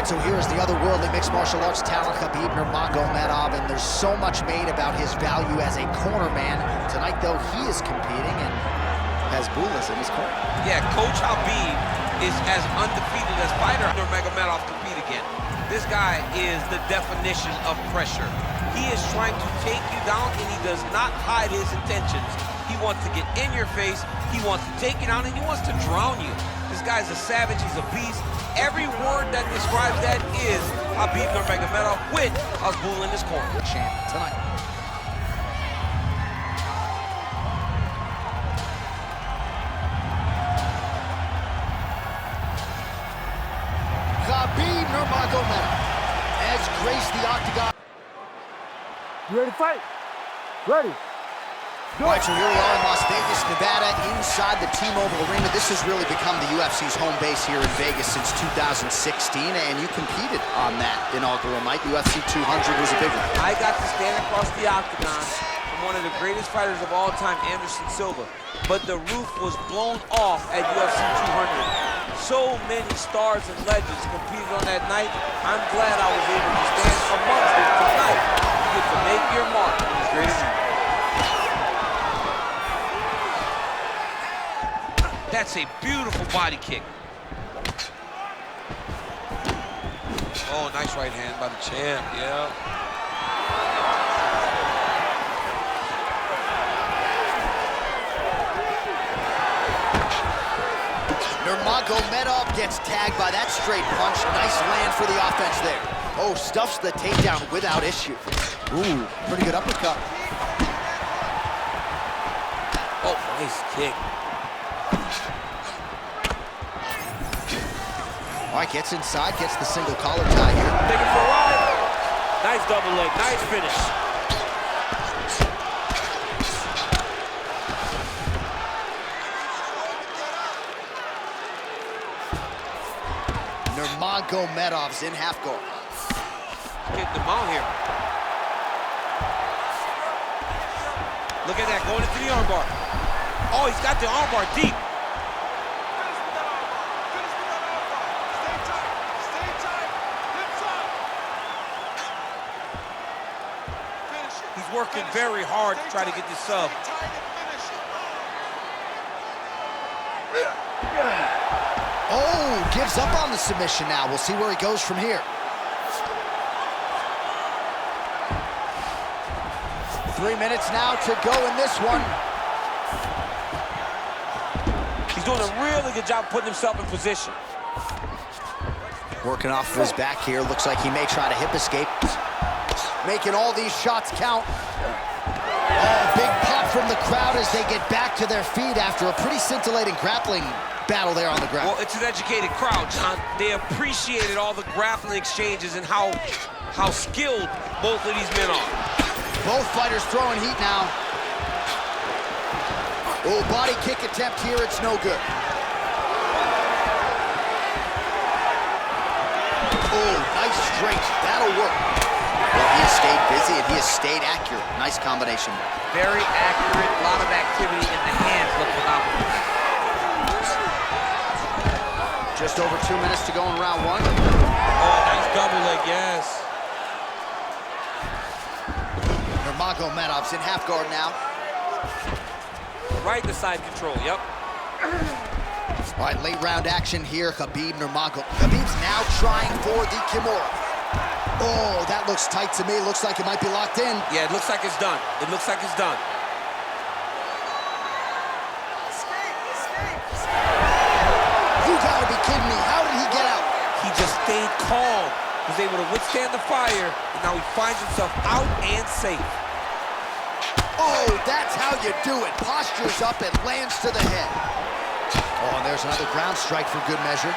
right, so here's the otherworldly mixed martial arts talent, Khabib Nurmagomedov, and there's so much made about his value as a corner man. Tonight, though, he is competing and has Bulas in his corner. Yeah, Coach Habib is as undefeated as fighter Nurmagomedov compete again. This guy is the definition of pressure. He is trying to take you down, and he does not hide his intentions. He wants to get in your face, he wants to take you down, and he wants to drown you. This guy's a savage, he's a beast. Every word that describes that is Khabib Nurmagomedov with Abdul in his corner. Champ tonight. Khabib Nurmagomedov has graced the octagon. You ready to fight? Ready. All right, so here we are in Las Vegas, Nevada, inside the T-Mobile Arena. This has really become the UFC's home base here in Vegas since 2016, and you competed on that inaugural night. UFC 200 was a big one. I got to stand across the octagon from one of the greatest fighters of all time, Anderson Silva, but the roof was blown off at UFC 200. So many stars and legends competed on that night. I'm glad I was able to stand amongst them tonight. You get to make your mark on this greatest night. That's a beautiful body kick. Oh, nice right hand by the champ, yeah. Nurmagomedov gets tagged by that straight punch. Nice land for the offense there. Oh, stuffs the takedown without issue. Ooh, pretty good uppercut. Oh, nice kick. All right, gets inside, gets the single collar tie here. Taking for a ride. Nice double leg, nice finish. Nurmagomedov's in half guard. Getting the mount here. Look at that, going into the armbar. Oh, he's got the armbar deep. He's working very hard to try to get this sub. Oh, gives up on the submission now. We'll see where he goes from here. 3 minutes now to go in this one. He's doing a really good job putting himself in position. Working off of his back here. Looks like he may try to hip escape. Making all these shots count. Oh, big pop from the crowd as they get back to their feet after a pretty scintillating grappling battle there on the ground. Well, it's an educated crowd, John. They appreciated all the grappling exchanges and how skilled both of these men are. Both fighters throwing heat now. Oh, body kick attempt here, it's no good. Oh, nice straight, that'll work. Well, he has stayed busy and he has stayed accurate. Nice combination. Very accurate, a lot of activity in the hands, look phenomenal. Just over 2 minutes to go in round one. Oh, nice double leg, yes. Nurmagomedov's in half guard now. Right to side control, yep. All right, late round action here. Khabib Nurmagomedov. Khabib's now trying for the Kimura. Oh, that looks tight to me. Looks like it might be locked in. Yeah, it looks like it's done. It looks like it's done. You gotta be kidding me. How did he get out? He just stayed calm. Was able to withstand the fire, and now he finds himself out and safe. Oh, that's how you do it. Postures up and lands to the head. Oh, and there's another ground strike for good measure.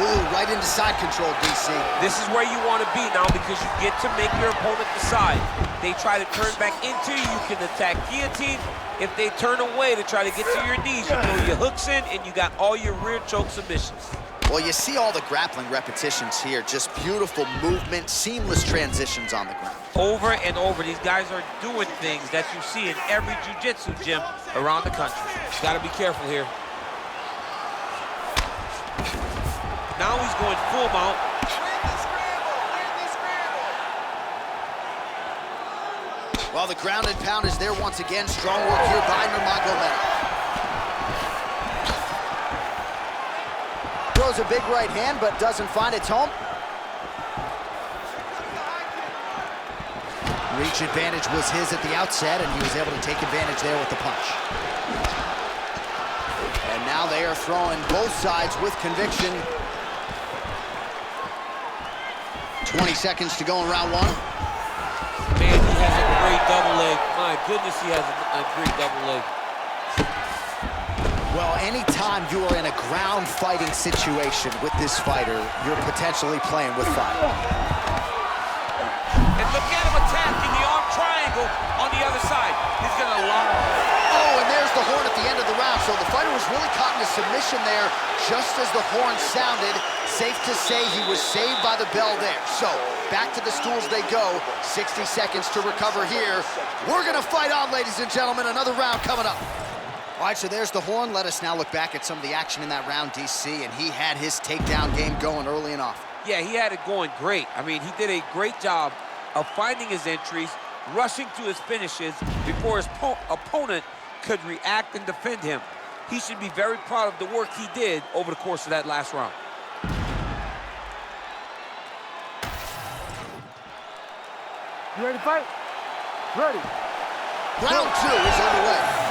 Ooh, right into side control, DC. This is where you want to be now because you get to make your opponent decide. They try to turn back into you, you can attack guillotine. If they turn away to try to get to your knees, you throw your hooks in and you got all your rear choke submissions. Well, you see all the grappling repetitions here. Just beautiful movement, seamless transitions on the ground. Over and over, these guys are doing things that you see in every jiu-jitsu gym around the country. You gotta be careful here. Now he's going full mount. Well, the ground and pound is there once again. Strong work here by Nurmagomedov. Throws a big right hand, but doesn't find its home. Reach advantage was his at the outset, and he was able to take advantage there with the punch. And now they are throwing both sides with conviction. 20 seconds to go in round one. Man, he has a great double leg. My goodness, he has a great double leg. Well, anytime you are in a ground fighting situation with this fighter, you're potentially playing with fire. And look at him attacking the arm triangle on the other side. He's gonna lock. Oh, and there's the horn at the end of the round. So the fighter was really caught in a submission there just as the horn sounded. Safe to say he was saved by the bell there. So back to the stools they go. 60 seconds to recover here. We're gonna fight on, ladies and gentlemen. Another round coming up. All right, so there's the horn. Let us now look back at some of the action in that round, DC, and he had his takedown game going early and often. Yeah, he had it going great. I mean, he did a great job of finding his entries, rushing to his finishes before his opponent could react and defend him. He should be very proud of the work he did over the course of that last round. You ready to fight? Ready. Round two is underway.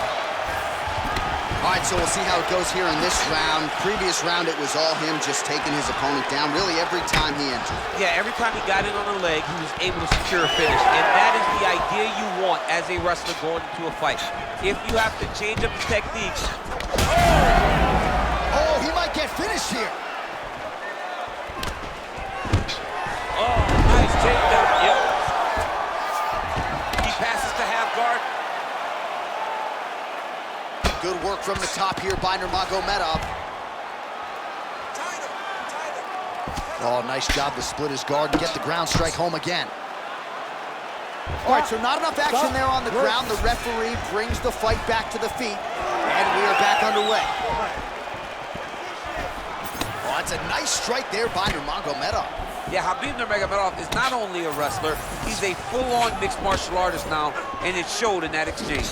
All right, so we'll see how it goes here in this round. Previous round, it was all him just taking his opponent down really every time he entered. Yeah, every time he got in on a leg, he was able to secure a finish. And that is the idea you want as a wrestler going into a fight. If you have to change up the techniques. Oh, he might get finished here. Oh, nice takedown. Yep. He passes to half guard. Good work from the top here by Nurmagomedov. Oh, nice job to split his guard and get the ground strike home again. All right, so not enough action there on the ground. The referee brings the fight back to the feet, and we are back underway. Oh, that's a nice strike there by Nurmagomedov. Yeah, Khabib Nurmagomedov is not only a wrestler, he's a full-on mixed martial artist now, and it showed in that exchange.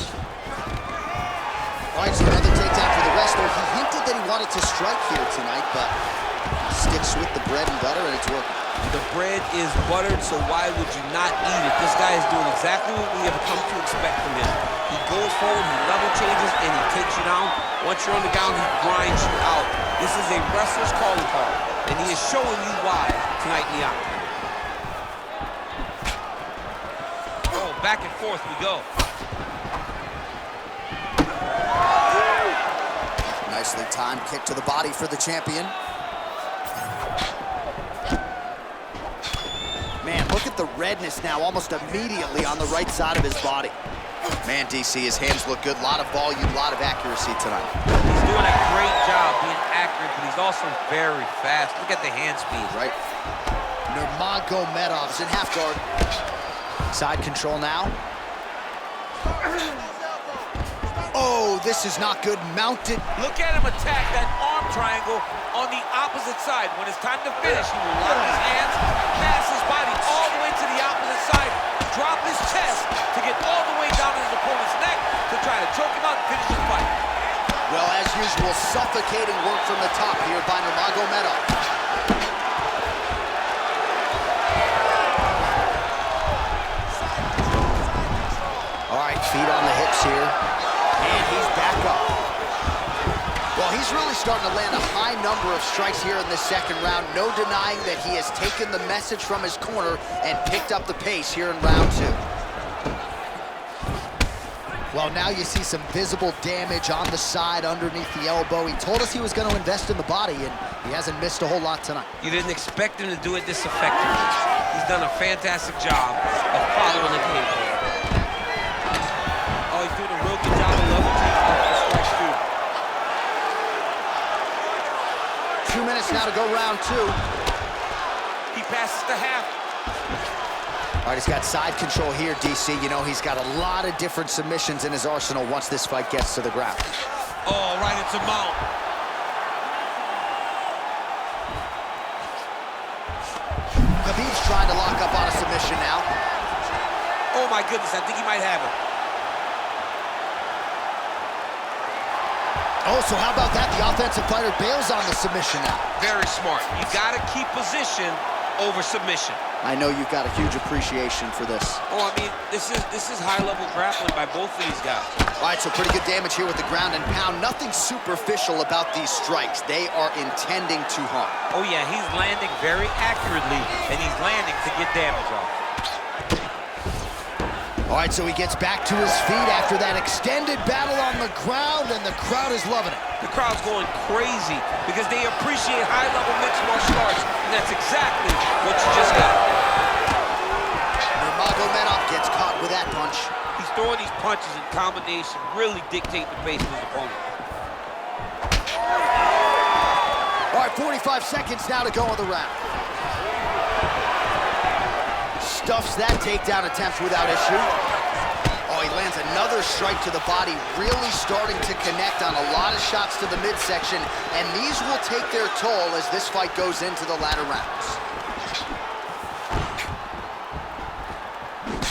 All right, so another takedown for the wrestler. He hinted that he wanted to strike here tonight, but sticks with the bread and butter, and it's working. The bread is buttered, so why would you not eat it? This guy is doing exactly what we have come to expect from him. He goes forward, he level changes, and he takes you down. Once you're on the ground, he grinds you out. This is a wrestler's calling card, and he is showing you why tonight in the octagon. Oh, back and forth we go. Nicely timed kick to the body for the champion. Man, look at the redness now almost immediately on the right side of his body. Man, DC, his hands look good. A lot of volume, a lot of accuracy tonight. He's doing a great job being accurate, but he's also very fast. Look at the hand speed. Right. Nurmagomedov's in half guard. Side control now. Oh, this is not good. Mounted. Look at him attack that arm triangle on the opposite side. When it's time to finish, he will lock his hands, pass his body all the way to the opposite side, drop his chest to get all the way down to his opponent's neck to try to choke him out and finish the fight. Well, as usual, suffocating work from the top here by Nurmagomedov. All right, feet on the hips here. And he's back up. Well, he's really starting to land a high number of strikes here in this second round. No denying that he has taken the message from his corner and picked up the pace here in round two. Well, now you see some visible damage on the side underneath the elbow. He told us he was going to invest in the body, and he hasn't missed a whole lot tonight. You didn't expect him to do it this effectively. He's done a fantastic job of following the game plan. Oh, he's doing a real good job of level taking off the strikes, too. 2 minutes now to go round two. He passes to half. All right, he's got side control here, DC. You know, he's got a lot of different submissions in his arsenal once this fight gets to the ground. Oh, right into mount. trying to lock up on a submission now. Oh my goodness, I think he might have it. Oh, so how about that? The offensive fighter bails on the submission now. Very smart. You gotta keep position over submission. I know you've got a huge appreciation for this. Oh, I mean, this is high-level grappling by both of these guys. All right, so pretty good damage here with the ground and pound. Nothing superficial about these strikes. They are intending to harm. Oh yeah, he's landing very accurately, and he's landing to get damage off. All right, so he gets back to his feet after that extended battle on the ground, and the crowd is loving it. The crowd's going crazy because they appreciate high-level mixed martial arts, and that's exactly what you just got. Nurmagomedov gets caught with that punch. He's throwing these punches in combination, really dictate the pace of his opponent. All right, 45 seconds now to go in the round. Stuffs that takedown attempt without issue. Oh, he lands another strike to the body, really starting to connect on a lot of shots to the midsection, and these will take their toll as this fight goes into the latter rounds.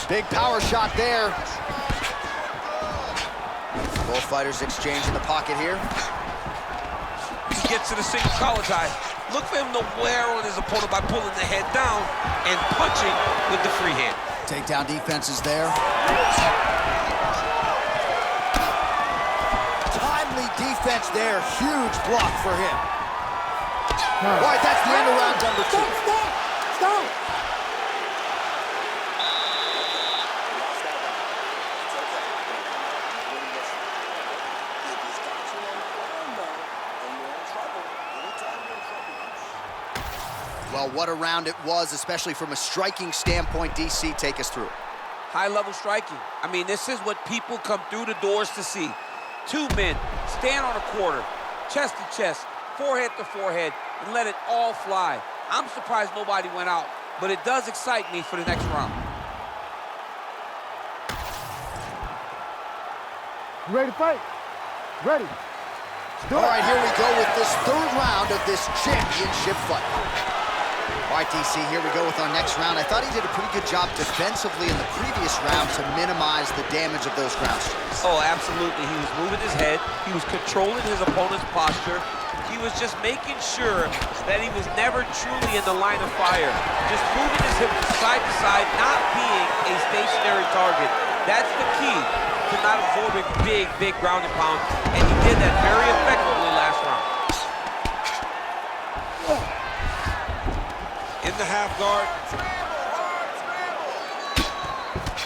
Big power shot there. Both fighters exchange in the pocket here. He gets to the single collar tie. Look for him to wear on his opponent by pulling the head down and punching with the free hand. Takedown defense is there. Timely defense there. Huge block for him. All right, that's the end of round number 2. Stop! Well, what a round it was, especially from a striking standpoint. DC, take us through it. High-level striking. I mean, this is what people come through the doors to see. Two men stand on a quarter, chest to chest, forehead to forehead, and let it all fly. I'm surprised nobody went out, but it does excite me for the next round. You ready to fight? Ready. All right, here we go with this third round of this championship fight. All right, DC, here we go with our next round. I thought he did a pretty good job defensively in the previous round to minimize the damage of those ground strikes. Oh, absolutely. He was moving his head. He was controlling his opponent's posture. He was just making sure that he was never truly in the line of fire. Just moving his hip side to side, not being a stationary target. That's the key to not absorbing big ground and pound. And he did that very effectively last round. In the half guard.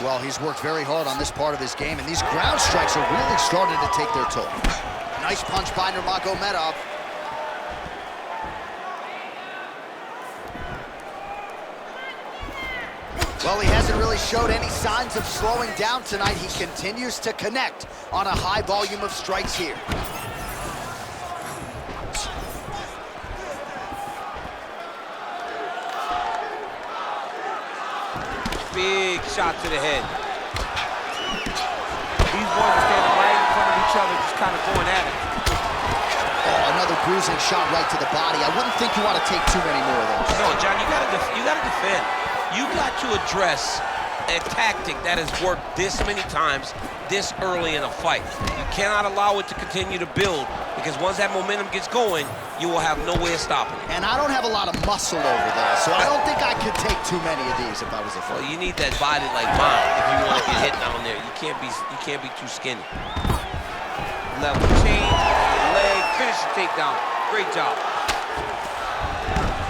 Well, he's worked very hard on this part of his game, and these ground strikes are really starting to take their toll. Nice punch by Nurmagomedov. Well, he hasn't really showed any signs of slowing down tonight. He continues to connect on a high volume of strikes here. Big shot to the head. These boys are standing right in front of each other, just kind of going at it. Oh, another bruising shot right to the body. I wouldn't think you want to take too many more of those. No, John, you gotta defend. You got to address a tactic that has worked this many times, this early in a fight. You cannot allow it to continue to build, because once that momentum gets going, you will have no way of stopping it. And I don't have a lot of muscle over there, so I don't think I could take too many of these if I was a fighter. Well, you need that body like mine if you want to get hit down there. You can't be too skinny. Level change, leg, finish the takedown. Great job.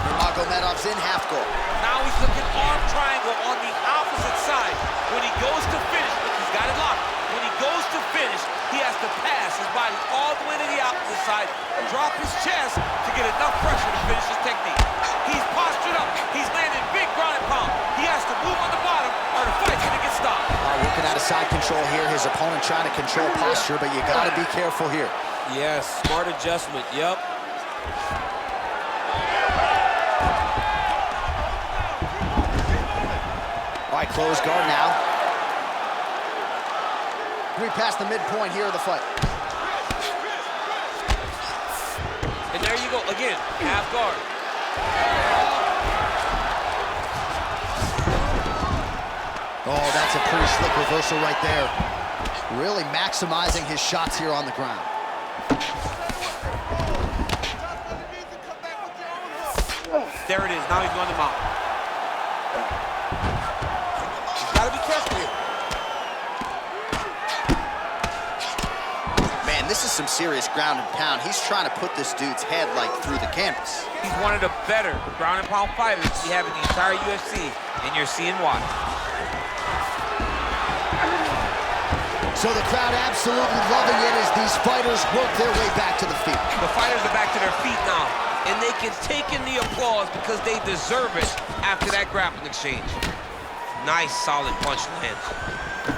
Nurmagomedov's in half guard. Now he's looking arm triangle on the opposite side. When he goes to finish, look, he's got it locked. When he goes to finish, he has to pass his body all the way to the opposite side, drop his chest to get enough pressure to finish his technique. He's postured up. He's landing big ground and pound. He has to move on the bottom or the fight's gonna get stopped. Looking at a side control here. His opponent trying to control posture, but you gotta be careful here. Yes, smart adjustment, yep. All right, close guard now. 3 past the midpoint here of the fight. And there you go, again, half guard. Oh, that's a pretty slick reversal right there. Really maximizing his shots here on the ground. There it is. Now he's going to mount. He's got to be careful here. Man, this is some serious ground and pound. He's trying to put this dude's head like through the canvas. He's one of the better ground and pound fighters we have in the entire UFC, and you're seeing why. So the crowd absolutely loving it as these fighters work their way back to the feet. The fighters are back to their feet now, and they can take in the applause because they deserve it after that grappling exchange. Nice, solid punch lands.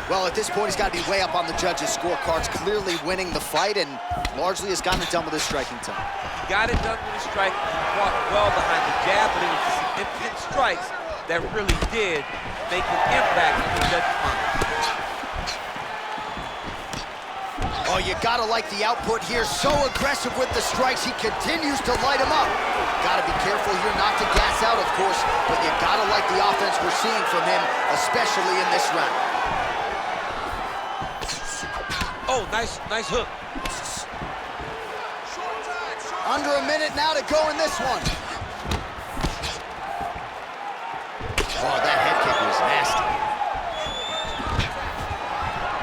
Well, at this point, he's got to be way up on the judges' scorecards, clearly winning the fight, and largely has gotten it done with his striking time. He got it done with his strike. He fought well behind the jab, but it was the significant strikes that really did make an impact on the judges' mind. Oh, you gotta like the output here. So aggressive with the strikes. He continues to light him up. Gotta be careful here not to gas out, of course, but you gotta like the offense we're seeing from him, especially in this round. Oh, nice hook. Under a minute now to go in this one. Oh, that head kick was nasty.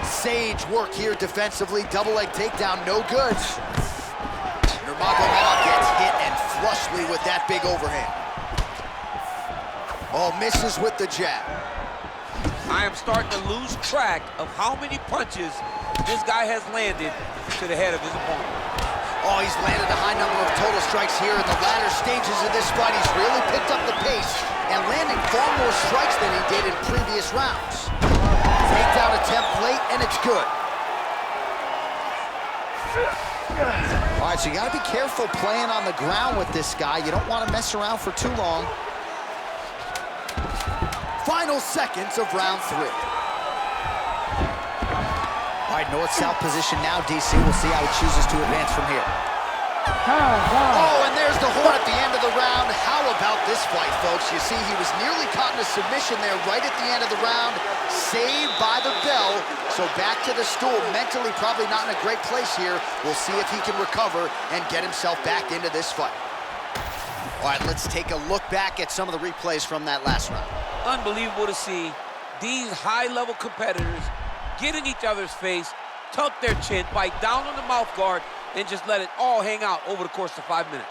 Sage work here defensively. Double leg takedown, no good. Nurmagomedov gets hit and flushly with that big overhand. Oh, misses with the jab. I am starting to lose track of how many punches this guy has landed to the head of his opponent. Oh, he's landed a high number of total strikes here in the latter stages of this fight. He's really picked up the pace and landing far more strikes than he did in previous rounds. Takedown attempt late, and it's good. All right, so you gotta be careful playing on the ground with this guy. You don't want to mess around for too long. Final seconds of round 3. All right, north-south position now, DC. We'll see how he chooses to advance from here. Oh, and there's the horn at the end of the round. How about this fight, folks? You see, he was nearly caught in a submission there right at the end of the round. Saved by the bell. So back to the stool. Mentally, probably not in a great place here. We'll see if he can recover and get himself back into this fight. All right, let's take a look back at some of the replays from that last round. Unbelievable to see these high-level competitors get in each other's face, tuck their chin, bite down on the mouth guard, and just let it all hang out over the course of 5 minutes.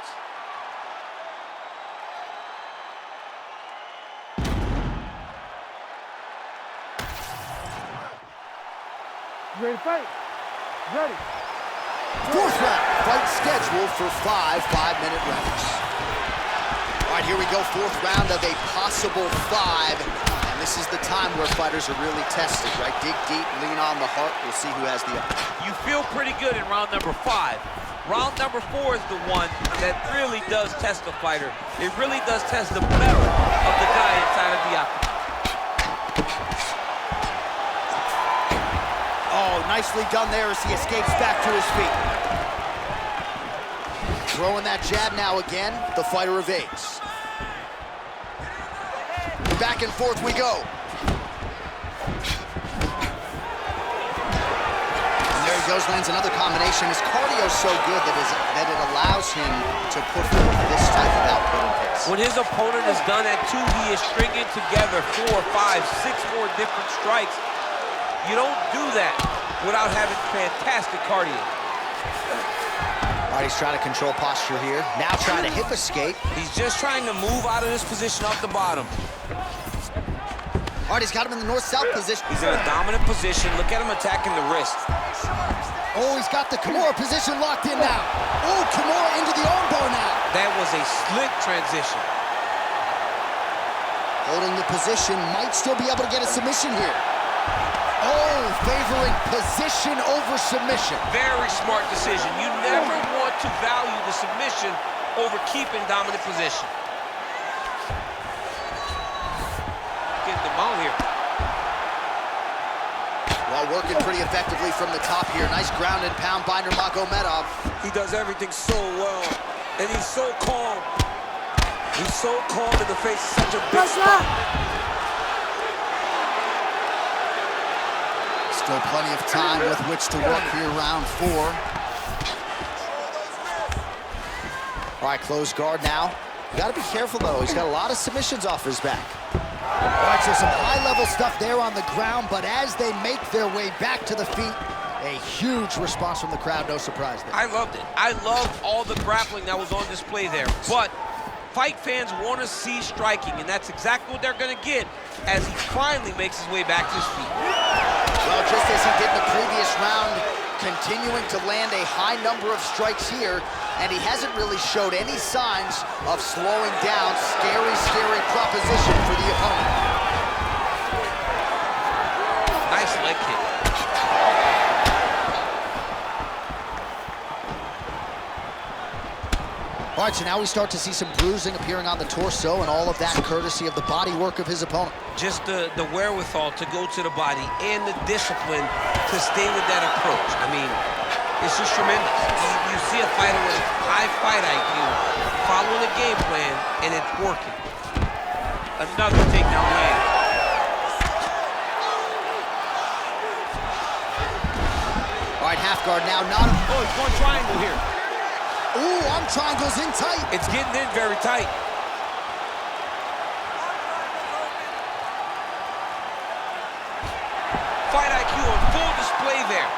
You ready to fight? Ready. Fourth round, fight scheduled for 5 5-minute rounds. All right, here we go, fourth round of a possible 5. And this is the time where fighters are really tested, right? Dig deep, lean on the heart. We'll see who has the upper. You feel pretty good in round number 5. Round number 4 is the one that really does test the fighter. It really does test the metal of the guy inside of the octagon. Oh, nicely done there as he escapes back to his feet. Throwing that jab now again. The fighter evades. Back and forth we go. And there he goes, lands another combination. His cardio's so good that it allows him to put forth this type of output and pace. When his opponent is done at 2, he is stringing together 4, 5, 6 more different strikes. You don't do that without having fantastic cardio. All right, he's trying to control posture here. Now trying to hip escape. He's just trying to move out of this position off the bottom. All right, he's got him in the north-south position. He's in a dominant position. Look at him attacking the wrist. Oh, he's got the Kimura position locked in now. Oh, Kimura into the armbar now. That was a slick transition. Holding the position, might still be able to get a submission here. Oh, favoring position over submission. Very smart decision. You never want to value the submission over keeping dominant position. Getting the mount here. Well, working pretty effectively from the top here. Nice ground and pound by Nurmagomedov. He does everything so well, and he's so calm. He's so calm in the face of such a big spot. Still plenty of time with which to work here, round 4. All right, closed guard now. You gotta be careful, though. He's got a lot of submissions off his back. All right, so some high-level stuff there on the ground, but as they make their way back to the feet, a huge response from the crowd, no surprise there. I loved it. I loved all the grappling that was on display there. But fight fans want to see striking, and that's exactly what they're going to get as he finally makes his way back to his feet. Well, just as he did in the previous round, continuing to land a high number of strikes here, and he hasn't really showed any signs of slowing down. Scary, scary proposition for the opponent. Nice leg kick. All right, so now we start to see some bruising appearing on the torso, and all of that courtesy of the body work of his opponent. Just the wherewithal to go to the body and the discipline to stay with that approach. I mean, it's just tremendous. You see a fighter with high fight IQ following a game plan, and it's working. Another takedown land. All right, half guard now. Not. Oh, he's going triangle here. Ooh, arm triangle's in tight. It's getting in very tight. Fight IQ on full display there.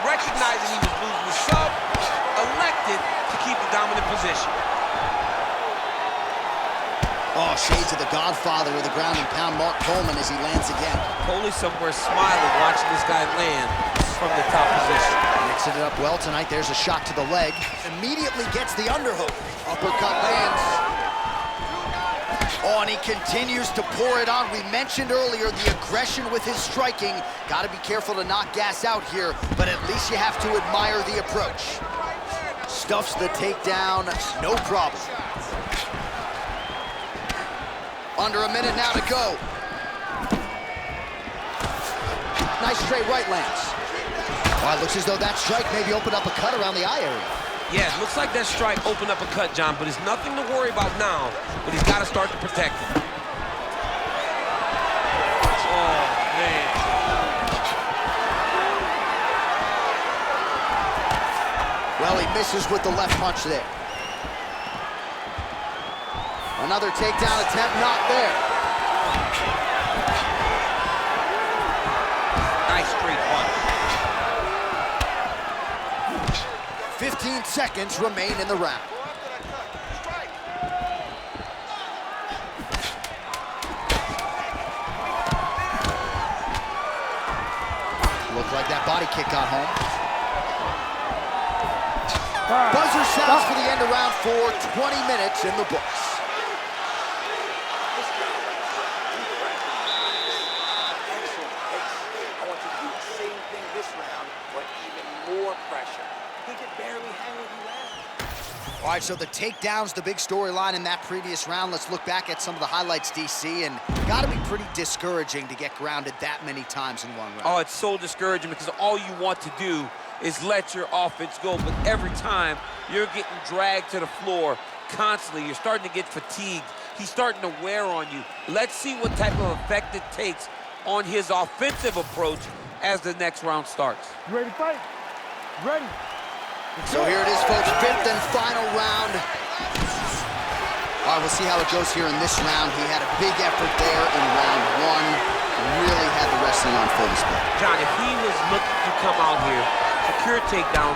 Recognizing he was losing the sub, elected to keep the dominant position. Oh, shades of the Godfather with the ground and pound, Mark Coleman, as he lands again. Coley somewhere smiling, watching this guy land from the top position. Mixing it up well tonight. There's a shot to the leg. Immediately gets the underhook. Uppercut lands. Oh, and he continues to pour it on. We mentioned earlier the aggression with his striking. Got to be careful to not gas out here, but at least you have to admire the approach. Stuffs the takedown, no problem. Under a minute now to go. Nice straight right lands. Well, it looks as though that strike maybe opened up a cut around the eye area. Yeah, it looks like that strike opened up a cut, John, but it's nothing to worry about now, but he's got to start to protect it. Oh, man. Well, he misses with the left punch there. Another takedown attempt, not there. Nice straight punch. 15 seconds remain in the round. Looked like that body kick got home. Buzzer sounds for the end of round 4, 20 minutes in the books. All right, so the takedowns, the big storyline in that previous round. Let's look back at some of the highlights, DC, and got to be pretty discouraging to get grounded that many times in one round. Oh, it's so discouraging because all you want to do is let your offense go, but every time you're getting dragged to the floor constantly, you're starting to get fatigued. He's starting to wear on you. Let's see what type of effect it takes on his offensive approach as the next round starts. You ready to fight? Ready? So here it is, folks, 5th and final round. All right, we'll see how it goes here in this round. He had a big effort there in round 1. Really had the wrestling on full display. John, if he was looking to come out here, secure takedown,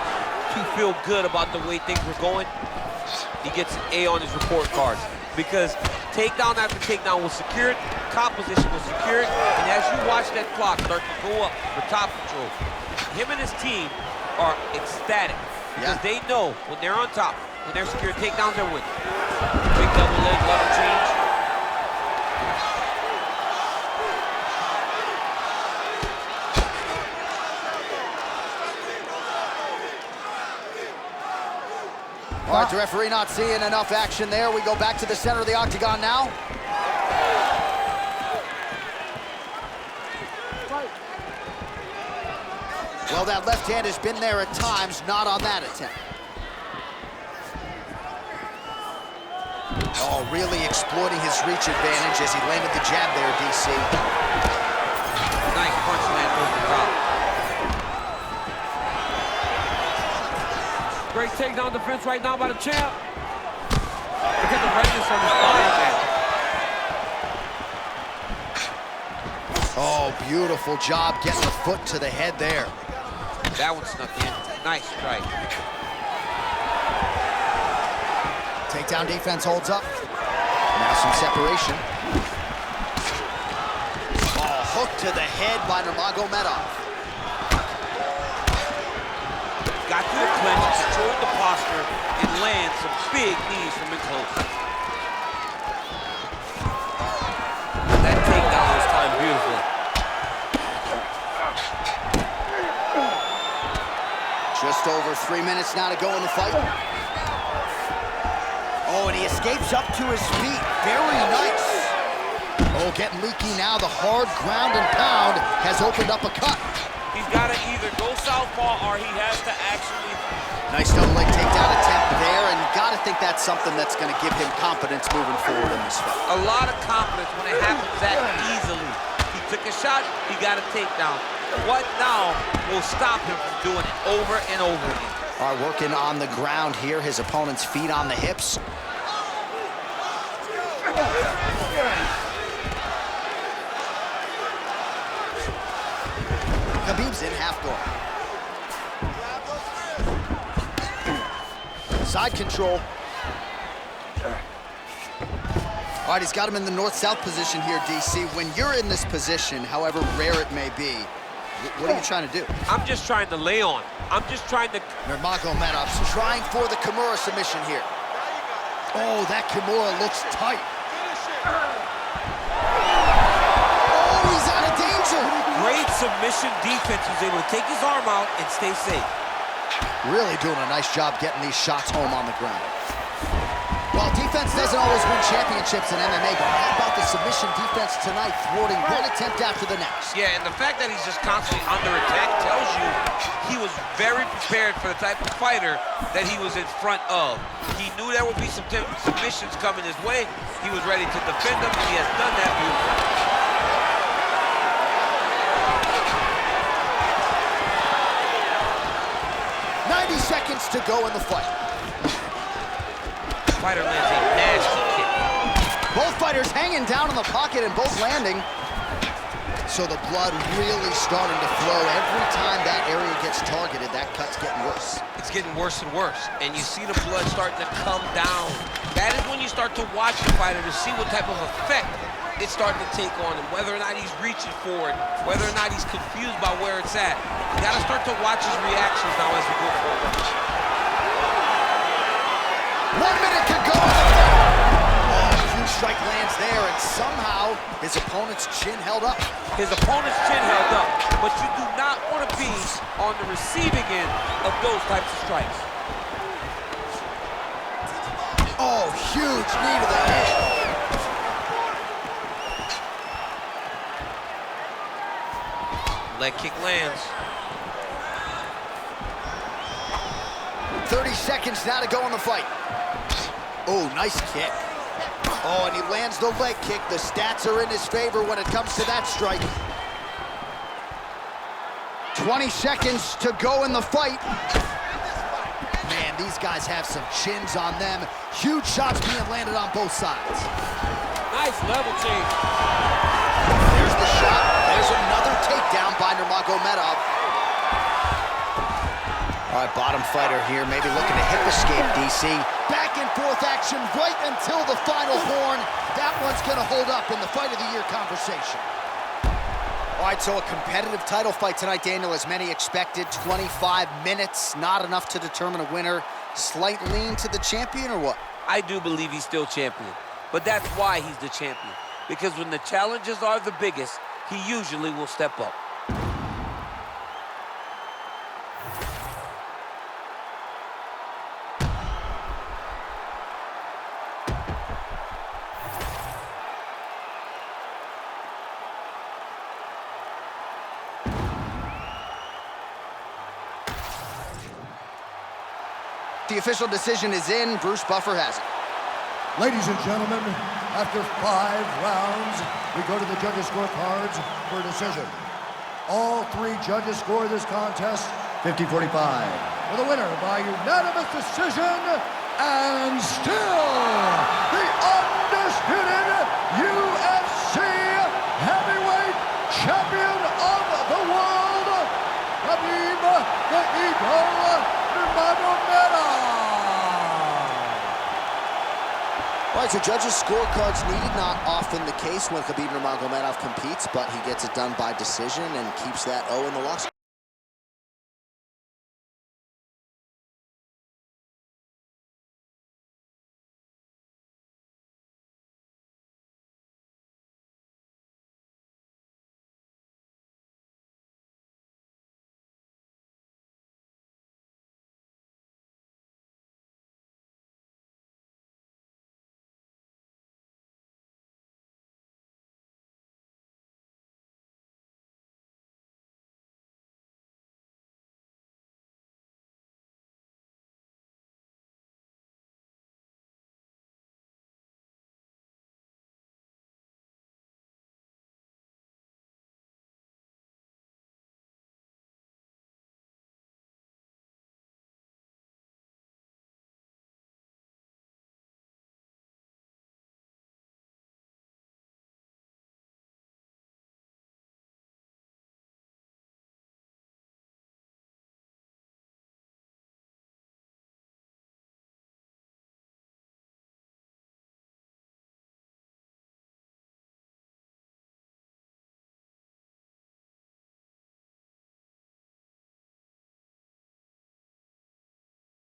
to feel good about the way things were going, he gets an A on his report card. Because takedown after takedown was secured, top position was secured, and as you watch that clock start to go up for top control, him and his team are ecstatic. Because they know when they're on top, when they're secure takedowns, they're winning. Big double leg, let him change. All right, the referee not seeing enough action there. We go back to the center of the octagon now. Well, that left hand has been there at times, not on that attempt. Oh, really exploiting his reach advantage as he landed the jab there, DC. Nice punch land over the top. Great takedown defense right now by the champ. Look at the readiness on his body, man. Oh, beautiful job getting the foot to the head there. That one snuck in. Nice strike. Takedown defense holds up. Now some separation. Oh, hook to the head by Nurmagomedov. Got to the clinch, controlled the posture, and land some big knees from in close. That takedown was timed beautifully. Just over 3 minutes now to go in the fight. Oh, and he escapes up to his feet. Very nice. Oh, getting leaky now. The hard ground and pound has opened up a cut. He's got to either go southpaw or he has to actually... Nice double leg takedown attempt there, and got to think that's something that's going to give him confidence moving forward in this fight. A lot of confidence when it happens that easily. He took a shot, he got a takedown. What now will stop him from doing it over and over again? All right, working on the ground here. His opponent's feet on the hips. Khabib's in half guard. Side control. All right, he's got him in the north-south position here, DC. When you're in this position, however rare it may be, what are you trying to do? I'm just trying to lay on. I'm just trying to... Nurmagomedov's trying for the Kimura submission here. Oh, that Kimura looks tight. Oh, he's out of danger. Great submission defense. He was able to take his arm out and stay safe. Really doing a nice job getting these shots home on the ground. Well, defense doesn't always win championships in MMA, but how about the submission defense tonight, thwarting one attempt after the next? Yeah, and the fact that he's just constantly under attack tells you he was very prepared for the type of fighter that he was in front of. He knew there would be some submissions coming his way. He was ready to defend them, and he has done that beautifully. 90 seconds to go in the fight. Fighter lands a nasty kick. Both fighters hanging down in the pocket and both landing. So the blood really starting to flow. Every time that area gets targeted, that cut's getting worse. It's getting worse and worse, and you see the blood starting to come down. That is when you start to watch the fighter to see what type of effect it's starting to take on him, whether or not he's reaching for it, whether or not he's confused by where it's at. You gotta start to watch his reactions now as we go forward. 1 minute to go. Oh, huge strike lands there, and somehow his opponent's chin held up. His opponent's chin held up, but you do not want to be on the receiving end of those types of strikes. Oh, huge knee to the head. Leg kick lands. 30 seconds now to go in the fight. Oh, nice kick. Oh, and he lands the leg kick. The stats are in his favor when it comes to that strike. 20 seconds to go in the fight. Man, these guys have some chins on them. Huge shots being landed on both sides. Nice level change. There's the shot. There's another takedown by Nurmagomedov. All right, bottom fighter here, maybe looking to hip escape, DC. Back and forth action right until the final horn. That one's gonna hold up in the fight of the year conversation. All right, so a competitive title fight tonight, Daniel, as many expected. 25 minutes, not enough to determine a winner. Slight lean to the champion, or what? I do believe he's still champion, but that's why he's the champion. Because when the challenges are the biggest, he usually will step up. The official decision is in. Bruce Buffer has it. Ladies and gentlemen, after 5 rounds, we go to the judges' scorecards for a decision. All 3 judges score this contest 50-45. for the winner by unanimous decision, and still the undisputed UFC heavyweight champion of the world, Khabib Nurmagomedov. All right, so judges' scorecards needed. Not often the case when Khabib Nurmagomedov competes, but he gets it done by decision and keeps that O in the loss.